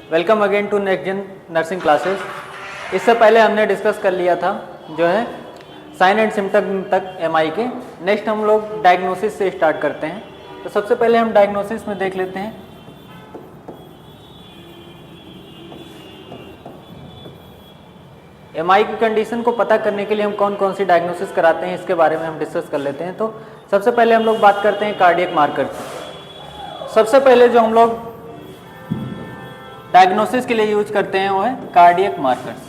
Welcome again to next gen nursing classes. इससे पहले हमने डिस्कस कर लिया था जो है साइन एंड सिम्टम तक एमआई के। नेक्स्ट हम लोग डायग्नोसिस से स्टार्ट करते हैं। तो सबसे पहले हम डायग्नोसिस में देख लेते हैं। एमआई की कंडीशन को पता करने के लिए हम कौन कौन सी डायग्नोसिस कराते हैं इसके बारे में हम डिस्कस कर लेते हैं। तो सबसे पहले हम लोग बात करते हैं कार्डियक मार्कर की। सबसे पहले जो हम लोग डायग्नोसिस के लिए यूज करते हैं वो है कार्डियक मार्कर्स।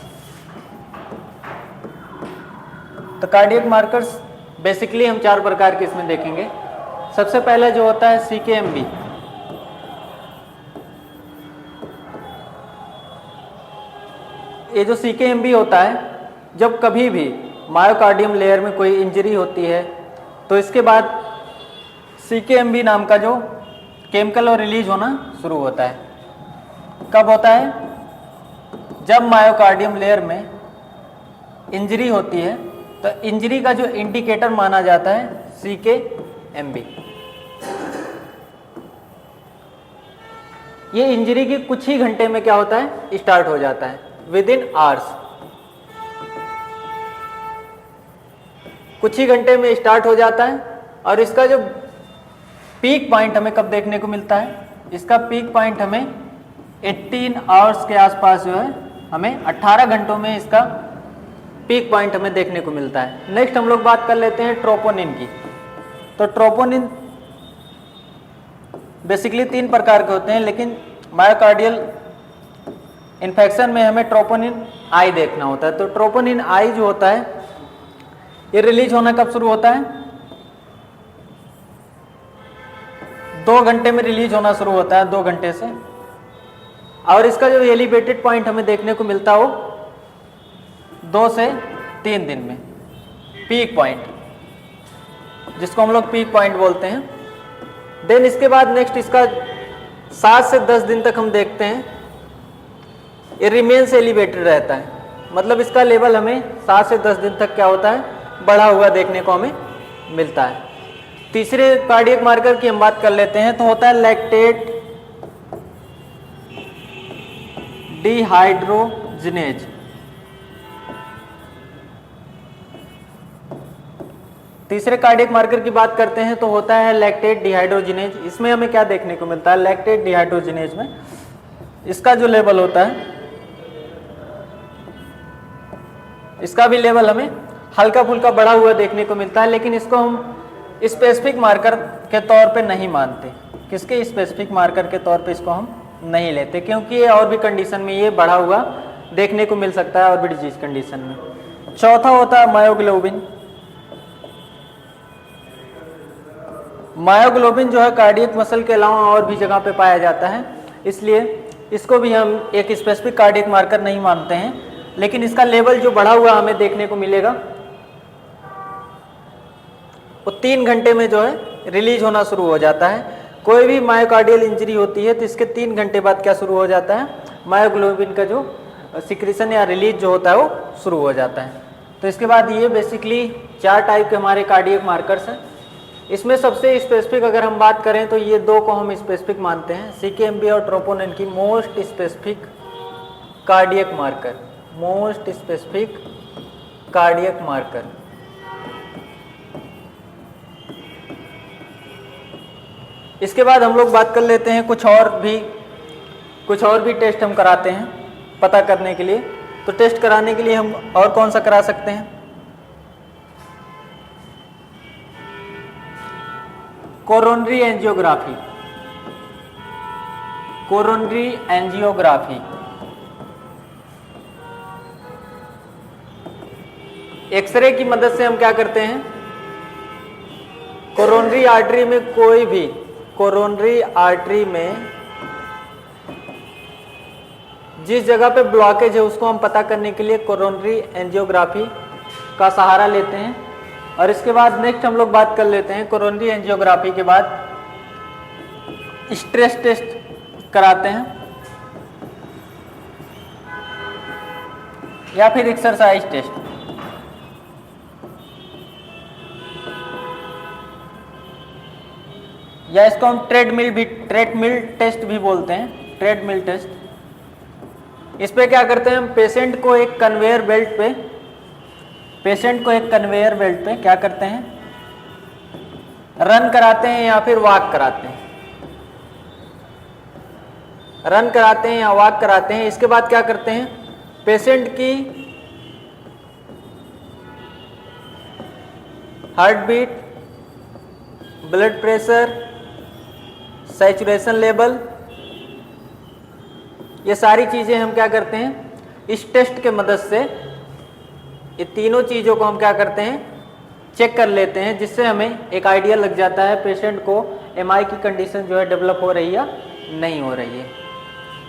तो कार्डियक मार्कर्स बेसिकली हम 4 प्रकार के इसमें देखेंगे। सबसे पहले जो होता है CKMB। ये जो CKMB होता है, जब कभी भी मायोकार्डियम लेयर में कोई इंजरी होती है तो इसके बाद CKMB नाम का जो केमिकल और रिलीज होना शुरू होता है। कब होता है? जब मायोकार्डियम लेयर में इंजरी होती है तो इंजरी का जो इंडिकेटर माना जाता है CKMB। ये इंजरी के कुछ ही घंटे में क्या होता है? स्टार्ट हो जाता है, विद इन आवर्स। कुछ ही घंटे में स्टार्ट हो जाता है और इसका जो पीक पॉइंट हमें कब देखने को मिलता है? इसका पीक पॉइंट हमें 18 आवर्स के आसपास जो है, हमें 18 घंटों में इसका पीक पॉइंट हमें देखने को मिलता है। नेक्स्ट हम लोग बात कर लेते हैं ट्रोपोनिन की। तो ट्रोपोनिन बेसिकली 3 प्रकार के होते हैं, लेकिन मायोकार्डियल इन्फेक्शन में हमें ट्रोपोनिन आई देखना होता है। तो ट्रोपोनिन आई जो होता है ये रिलीज होना कब शुरू होता है? 2 घंटे में रिलीज होना शुरू होता है, 2 घंटे से। और इसका जो एलिवेटेड पॉइंट हमें देखने को मिलता है वो 2 से 3 दिन में, पीक पॉइंट, जिसको हम लोग पीक पॉइंट बोलते हैं। देन इसके बाद नेक्स्ट इसका 7 से 10 दिन तक हम देखते हैं ये रिमेन्स एलिवेटेड रहता है, मतलब इसका लेवल हमें 7 से 10 दिन तक क्या होता है? बढ़ा हुआ देखने को हमें मिलता है। तीसरे कार्डियक मार्कर की हम बात कर लेते हैं, तो होता है लैक्टेट डिहाइड्रोजिनेज। तीसरे कार्डियक मार्कर की बात करते हैं तो होता है लैक्टेट डिहाइड्रोजिनेज। इसमें हमें क्या देखने को मिलता है? लैक्टेट डिहाइड्रोजिनेज में इसका जो लेवल होता है, इसका भी लेवल हमें हल्का फुल्का बढ़ा हुआ देखने को मिलता है, लेकिन इसको हम स्पेसिफिक मार्कर के तौर पे नहीं मानते। किसके स्पेसिफिक मार्कर के तौर पे इसको हम नहीं लेते, क्योंकि ये और भी कंडीशन में ये बढ़ा हुआ देखने को मिल सकता है, और भी डिजीज कंडीशन में। चौथा होता है मायोग्लोबिन। मायोग्लोबिन जो है कार्डियक मसल के अलावा और भी जगह पे पाया जाता है, इसलिए इसको भी हम एक स्पेसिफिक कार्डियक मार्कर नहीं मानते हैं, लेकिन इसका लेवल जो बढ़ा हुआ हमें देखने को मिलेगा वो 3 घंटे में जो है रिलीज होना शुरू हो जाता है। कोई भी मायोकार्डियल इंजरी होती है तो इसके 3 घंटे बाद क्या शुरू हो जाता है? मायोग्लोबिन का जो सिक्रीशन या रिलीज जो होता है वो शुरू हो जाता है। तो इसके बाद ये बेसिकली 4 टाइप के हमारे कार्डियक मार्कर्स हैं। इसमें सबसे स्पेसिफिक अगर हम बात करें तो ये 2 को हम स्पेसिफिक मानते हैं, CKMB और ट्रोपोनिन की most specific cardiac marker, most specific cardiac marker. इसके बाद हम लोग बात कर लेते हैं कुछ और भी टेस्ट हम कराते हैं पता करने के लिए। तो टेस्ट कराने के लिए हम और कौन सा करा सकते हैं? Coronary angiography. Coronary angiography x ray की मदद से हम क्या करते हैं? कोरोनरी आर्टरी में कोरोनरी आर्टरी में जिस जगह पे ब्लॉकेज है उसको हम पता करने के लिए कोरोनरी एंजियोग्राफी का सहारा लेते हैं। और इसके बाद नेक्स्ट हम लोग बात कर लेते हैं, कोरोनरी एंजियोग्राफी के बाद स्ट्रेस टेस्ट कराते हैं या फिर एक्सरसाइज टेस्ट। या इसको हम ट्रेडमिल टेस्ट भी बोलते हैं, ट्रेडमिल टेस्ट। इस पे क्या करते हैं हम, पेशेंट को एक कन्वेयर बेल्ट पे क्या करते हैं, रन कराते हैं या फिर वॉक कराते हैं, रन कराते हैं या वॉक कराते हैं। इसके बाद क्या करते हैं, पेशेंट की heart beat, blood pressure, saturation level, ये सारी चीजें हम क्या करते हैं, इस टेस्ट के मदद से ये तीनों चीजों को हम क्या करते हैं, चेक कर लेते हैं, जिससे हमें एक आइडिया लग जाता है पेशेंट को एमआई की कंडीशन जो है डेवलप हो रही है या नहीं हो रही है।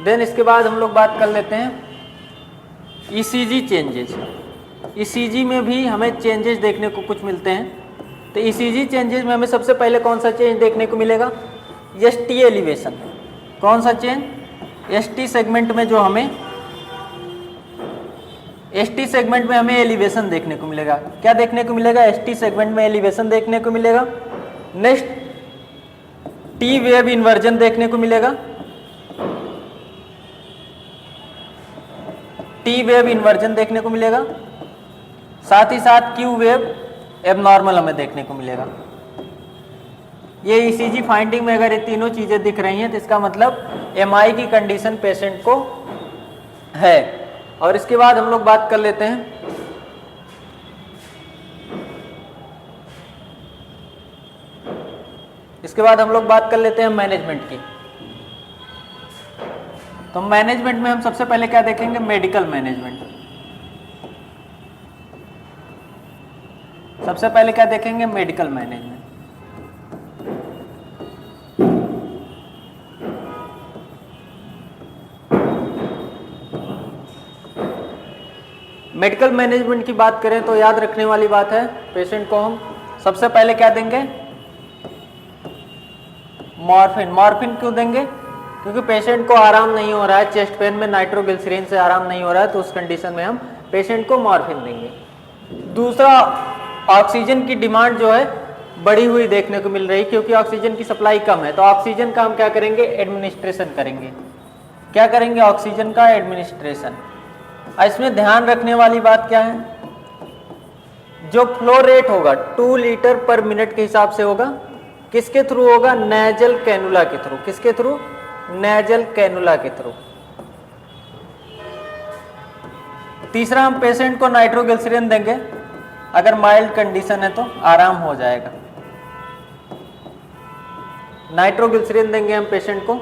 देन इसके बाद हम लोग बात कर लेते हैं ईसीजी चेंजेस। ईसीजी में भी हमें चेंजेस देखने को कुछ मिलते हैं। तो ईसीजी चेंजेस में हमें सबसे पहले कौन सा चेंज देखने को मिलेगा, एसटी एलिवेशन। कौन सा चेंज, एसटी सेगमेंट में जो हमें एसटी सेगमेंट में हमें एलिवेशन देखने को मिलेगा। क्या देखने को मिलेगा, एसटी सेगमेंट में एलिवेशन देखने को मिलेगा। नेक्स्ट टी वेव इन्वर्जन देखने को मिलेगा, टी वेव इन्वर्जन देखने को मिलेगा। साथ ही साथ क्यू वेव एबनॉर्मल हमें देखने को मिलेगा। ये ईसीजी फाइंडिंग में अगर ये तीनों चीजें दिख रही हैं तो इसका मतलब एमआई की कंडीशन पेशेंट को है। और इसके बाद हम लोग बात कर लेते हैं मैनेजमेंट की। तो मैनेजमेंट में हम सबसे पहले क्या देखेंगे, मेडिकल मैनेजमेंट। सबसे पहले क्या देखेंगे, मेडिकल मैनेजमेंट। मेडिकल मैनेजमेंट की बात करें तो याद रखने वाली बात है, पेशेंट को हम सबसे पहले क्या देंगे, मॉर्फिन। मॉर्फिन क्यों देंगे, क्योंकि पेशेंट को आराम नहीं हो रहा है, चेस्ट पेन में नाइट्रोग्लिसरीन से आराम नहीं हो रहा है, तो उस कंडीशन में हम पेशेंट को मॉर्फिन देंगे। दूसरा, ऑक्सीजन की डिमांड जो है बढ़ी हुई देखने को मिल रही, क्योंकि ऑक्सीजन की सप्लाई कम है, तो ऑक्सीजन का हम क्या करेंगे, एडमिनिस्ट्रेशन करेंगे। क्या करेंगे, ऑक्सीजन का एडमिनिस्ट्रेशन। इसमें ध्यान रखने वाली बात क्या है, जो फ्लो रेट होगा 2 लीटर पर मिनट के हिसाब से होगा। किसके थ्रू होगा, नेजल कैनुला के थ्रू। किसके थ्रू, नेजल कैनुला के थ्रू। तीसरा, हम पेशेंट को नाइट्रोग्लिसरीन देंगे, अगर माइल्ड कंडीशन है तो आराम हो जाएगा, नाइट्रोग्लिसरीन देंगे हम पेशेंट को।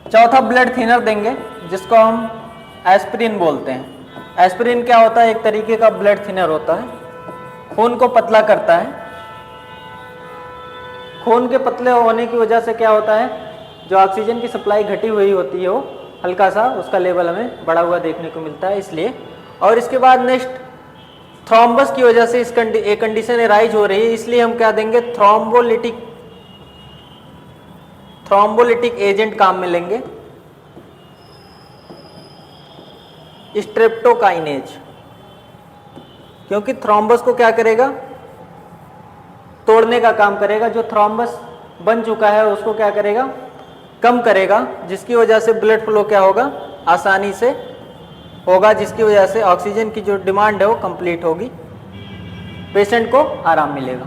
चौथा, ब्लड थिनर देंगे, जिसको हम एस्पिरिन बोलते हैं। एस्पिरिन क्या होता है, एक तरीके का ब्लड थिनर होता है, खून को पतला करता है। खून के पतले होने की वजह से क्या होता है, जो ऑक्सीजन की सप्लाई घटी हुई होती है वो हल्का सा उसका लेवल हमें बढ़ा हुआ देखने को मिलता है, इसलिए। और इसके बाद नेक्स्ट, थ्रोम्बस की वजह से एक कंडीशन एराइज हो रही है, इसलिए हम क्या देंगे, थ्रोम्बोलिटिक एजेंट काम में लेंगे, स्ट्रेप्टोकाइनेज। क्योंकि थ्रोम्बस को क्या करेगा, तोड़ने का काम करेगा। जो थ्रोम्बस बन चुका है उसको क्या करेगा, कम करेगा, जिसकी वजह से ब्लड फ्लो क्या होगा, आसानी से होगा, जिसकी वजह से ऑक्सीजन की जो डिमांड है वो कंप्लीट होगी, पेशेंट को आराम मिलेगा।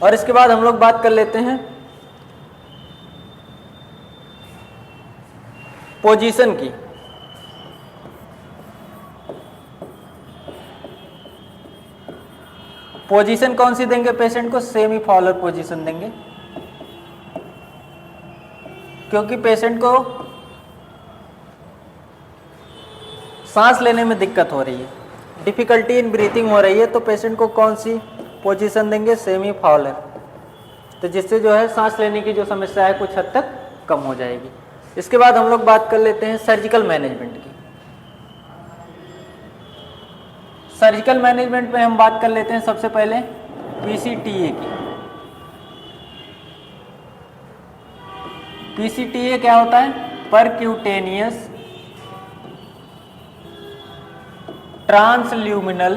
और इसके बाद हम लोग बात कर लेते हैं पोजीशन की। पोजीशन कौन सी देंगे पेशेंट को, सेमी फॉलर पोजीशन देंगे, क्योंकि पेशेंट को सांस लेने में दिक्कत हो रही है, डिफिकल्टी इन ब्रीथिंग हो रही है, तो पेशेंट को कौन सी पोजीशन देंगे, सेमी फॉलर। तो जिससे जो है सांस लेने की जो समस्या है कुछ हद तक कम हो जाएगी। इसके बाद हम लोग बात कर लेते हैं सर्जिकल मैनेजमेंट की। सर्जिकल मैनेजमेंट में हम बात कर लेते हैं सबसे पहले पीसीटीए की। पीसीटीए क्या होता है, percutaneous transluminal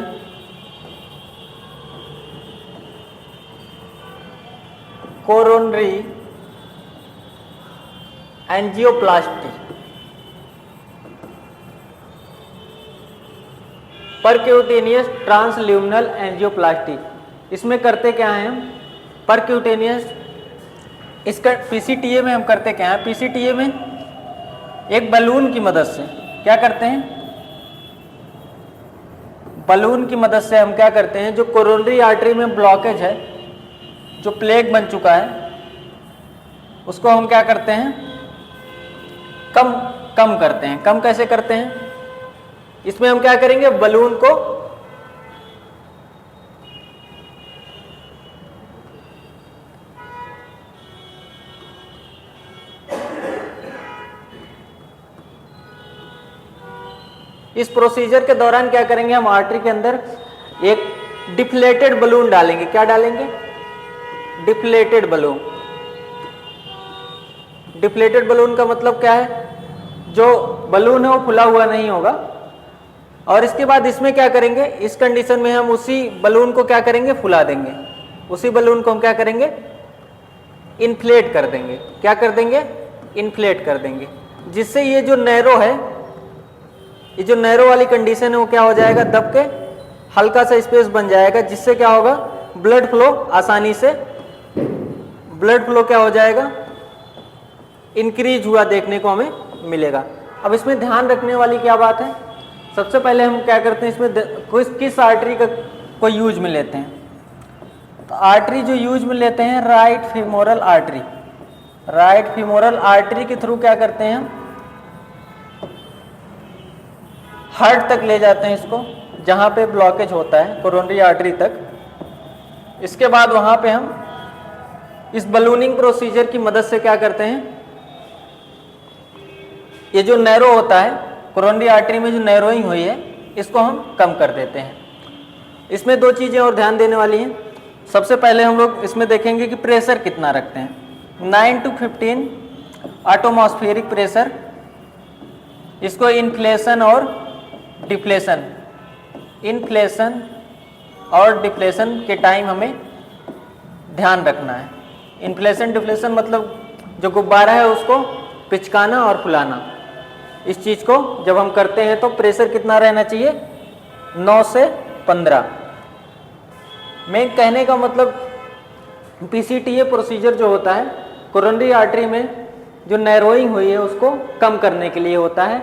coronary angioplasty. Percutaneous transluminal angioplasty. इसमें करते क्या हैं हम, परक्यूटेनियस, इसका पीसीटीए में हम करते क्या है, पीसीटीए में एक बलून की मदद से क्या करते हैं, बलून की मदद से हम क्या करते हैं, जो कोरोनरी आर्टरी में ब्लॉकेज है, जो प्लेग बन चुका है, उसको हम क्या करते हैं, कम करते हैं। कम कैसे करते हैं, इसमें हम क्या करेंगे, बलून को इस प्रोसीजर के दौरान क्या करेंगे, हम आर्टरी के अंदर एक डिफ्लेटेड बलून डालेंगे। क्या डालेंगे, डिफ्लेटेड बलून। डिफ्लेटेड बलून का मतलब क्या है, जो बलून है वो फुला हुआ नहीं होगा। और इसके बाद इसमें क्या करेंगे, इस कंडीशन में हम उसी बलून को क्या करेंगे, फुला देंगे। उसी बलून को हम क्या करेंगे, इन्फ्लेट कर देंगे। क्या कर देंगे, इन्फ्लेट कर देंगे, जिससे ये जो नैरो है, ये जो नैरो वाली कंडीशन है वो क्या हो जाएगा, दब के हल्का सा स्पेस बन जाएगा, जिससे क्या होगा, ब्लड फ्लो आसानी से, ब्लड फ्लो क्या हो जाएगा, इंक्रीज हुआ देखने को हमें मिलेगा। अब इसमें ध्यान रखने वाली क्या बात है, सबसे पहले हम क्या करते हैं, इसमें किस आर्टरी का को यूज में लेते हैं, तो आर्टरी जो यूज में लेते हैं, right femoral artery. Right femoral artery के थ्रू क्या करते हैं, हार्ट तक ले जाते हैं इसको, जहाँ पे ब्लॉकेज होता है कोरोनरी आर्टरी तक। इसके बाद वहाँ पे हम इस बलूनिंग प्रोसीजर की मदद से क्या करते हैं, ये जो नैरो होता है कोरोनरी आर्टरी में, जो नैरोइंग हुई है, इसको हम कम कर देते हैं। इसमें दो चीज़ें और ध्यान देने वाली हैं। सबसे पहले हम लोग इसमें देखेंगे कि प्रेशर कितना रखते हैं, 9 to 15 एटमॉस्फेरिक प्रेशर। इसको इन्फ्लेशन और डिफ्लेशन, इन्फ्लेशन और डिफ्लेशन के टाइम हमें ध्यान रखना है। इन्फ्लेशन डिफ्लेशन मतलब जो गुब्बारा है उसको पिचकाना और फुलाना। इस चीज़ को जब हम करते हैं तो प्रेशर कितना रहना चाहिए, 9 से 15। मैं कहने का मतलब पीसीटीए प्रोसीजर जो होता है कोरोनरी आर्टरी में जो नैरोइंग हुई है उसको कम करने के लिए होता है,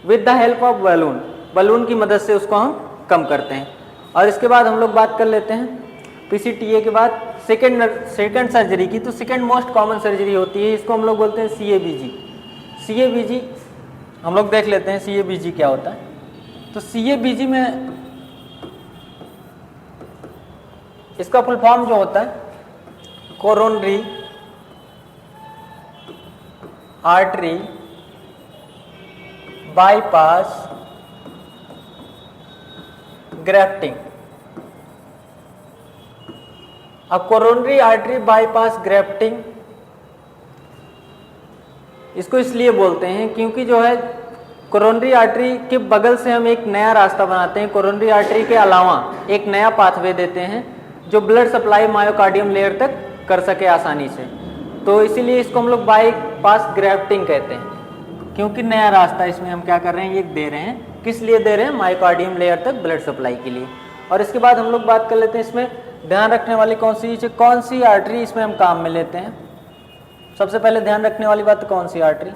with the help of balloon. Balloon की मदद से उसको हम कम करते हैं। और इसके बाद हम लोग बात कर लेते हैं पीसीटीए के बाद सेकेंड सर्जरी की। तो सेकेंड मोस्ट कॉमन सर्जरी होती है, इसको हम लोग बोलते हैं सीएबीजी। सीएबीजी हम लोग देख लेते हैं सीएबीजी क्या होता है। तो सीएबीजी में इसका फुल फॉर्म जो होता है, कोरोनरी आर्टरी बाईपास ग्राफ्टिंग। अब कोरोनरी आर्टरी बाईपास ग्राफ्टिंग इसको इसलिए बोलते हैं क्योंकि जो है कोरोनरी आर्टरी के बगल से हम एक नया रास्ता बनाते हैं, कोरोनरी आर्टरी के अलावा एक नया पाथवे देते हैं जो ब्लड सप्लाई मायोकार्डियम लेयर तक कर सके आसानी से। तो इसीलिए इसको हम लोग बाईपास ग्राफ्टिंग कहते हैं, क्योंकि नया रास्ता इसमें हम क्या कर रहे हैं, ये दे रहे हैं। किस लिए दे रहे हैं, मायोकार्डियम लेयर तक ब्लड सप्लाई के लिए। और इसके बाद हम लोग बात कर लेते हैं इसमें ध्यान रखने वाली कौन सी आर्टरी इसमें हम काम में लेते हैं। सबसे पहले ध्यान रखने वाली बात कौन सी आर्टरी,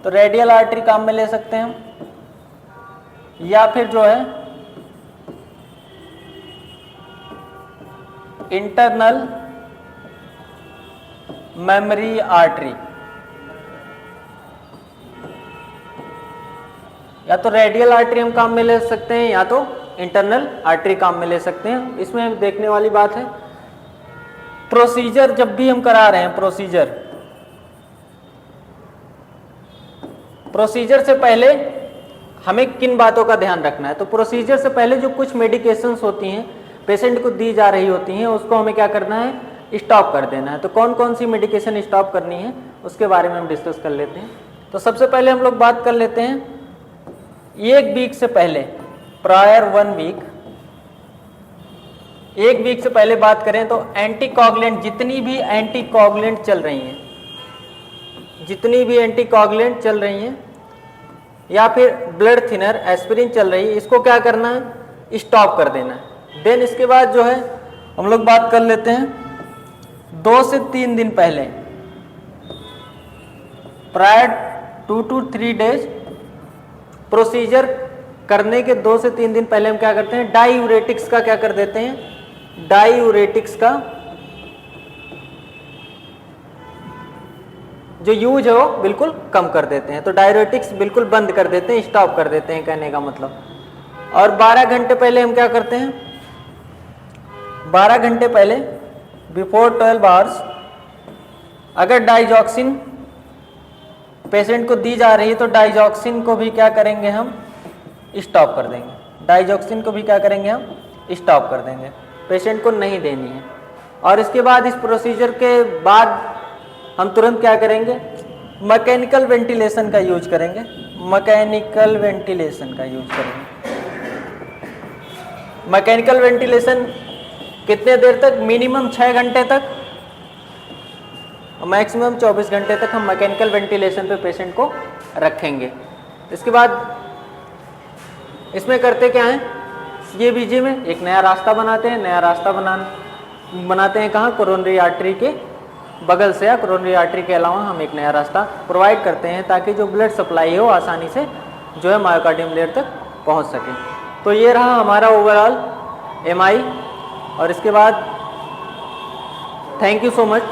तो रेडियल आर्टरी काम में ले सकते हैं हम, या फिर जो है इंटरनल मेमोरी आर्टरी। या तो रेडियल आर्टरी हम काम में ले सकते हैं या तो इंटरनल आर्टरी काम में ले सकते हैं। इसमें देखने वाली बात है प्रोसीजर जब भी हम करा रहे हैं, प्रोसीजर से पहले हमें किन बातों का ध्यान रखना है। तो प्रोसीजर से पहले जो कुछ मेडिकेशंस होती हैं पेशेंट को दी जा रही होती हैं, उसको हमें क्या करना है, स्टॉप कर देना है। तो कौन कौन सी मेडिकेशन स्टॉप करनी है उसके बारे में हम डिस्कस कर लेते हैं। तो सबसे पहले हम लोग बात कर लेते हैं 1 वीक से पहले, प्रायर 1 वीक, 1 वीक से पहले बात करें तो एंटीकोगुलेंट, जितनी भी एंटीकोगुलेंट चल रही हैं, जितनी भी एंटीकोगुलेंट चल रही हैं या फिर ब्लड थिनर एस्पिरिन चल रही है, इसको क्या करना है, स्टॉप कर देना है। देन इसके बाद जो है हम लोग बात कर लेते हैं 2 से 3 दिन पहले, प्रायर 2 to 3 डेज, प्रोसीजर करने के 2 से 3 दिन पहले हम क्या करते हैं, डाईयूरेटिक्स का क्या कर देते हैं, डाईयूरेटिक्स का जो यूज है वो बिल्कुल कम कर देते हैं। तो डायूरेटिक्स बिल्कुल बंद कर देते हैं, स्टॉप कर देते हैं कहने का मतलब। और 12 घंटे पहले हम क्या करते हैं, 12 घंटे पहले बिफोर 12 आवर्स अगर डाइजॉक्सिन पेशेंट को दी जा रही है तो डाइजॉक्सिन को भी क्या करेंगे हम, स्टॉप कर देंगे। डाइजॉक्सिन को भी क्या करेंगे हम, स्टॉप कर देंगे, पेशेंट को नहीं देनी है। और इसके बाद इस प्रोसीजर के बाद हम तुरंत क्या करेंगे, मैकेनिकल वेंटिलेशन का यूज करेंगे, मैकेनिकल वेंटिलेशन का यूज करेंगे। मैकेनिकल वेंटिलेशन कितने देर तक, मिनिमम 6 घंटे तक, मैक्सिमम 24 घंटे तक हम मैकेनिकल वेंटिलेशन पे पेशेंट को रखेंगे। इसके बाद इसमें करते क्या है, सीएबीजी में एक नया रास्ता बनाते हैं। नया रास्ता बनाते हैं कहाँ, कोरोनरी आर्टरी के बगल से या कोरोनरी आर्टरी के अलावा हम एक नया रास्ता प्रोवाइड करते हैं ताकि जो ब्लड सप्लाई हो आसानी से जो है मायोकार्डियम लेयर तक पहुंच सके। तो ये रहा हमारा ओवरऑल एमआई। और इसके बाद थैंक यू सो मच।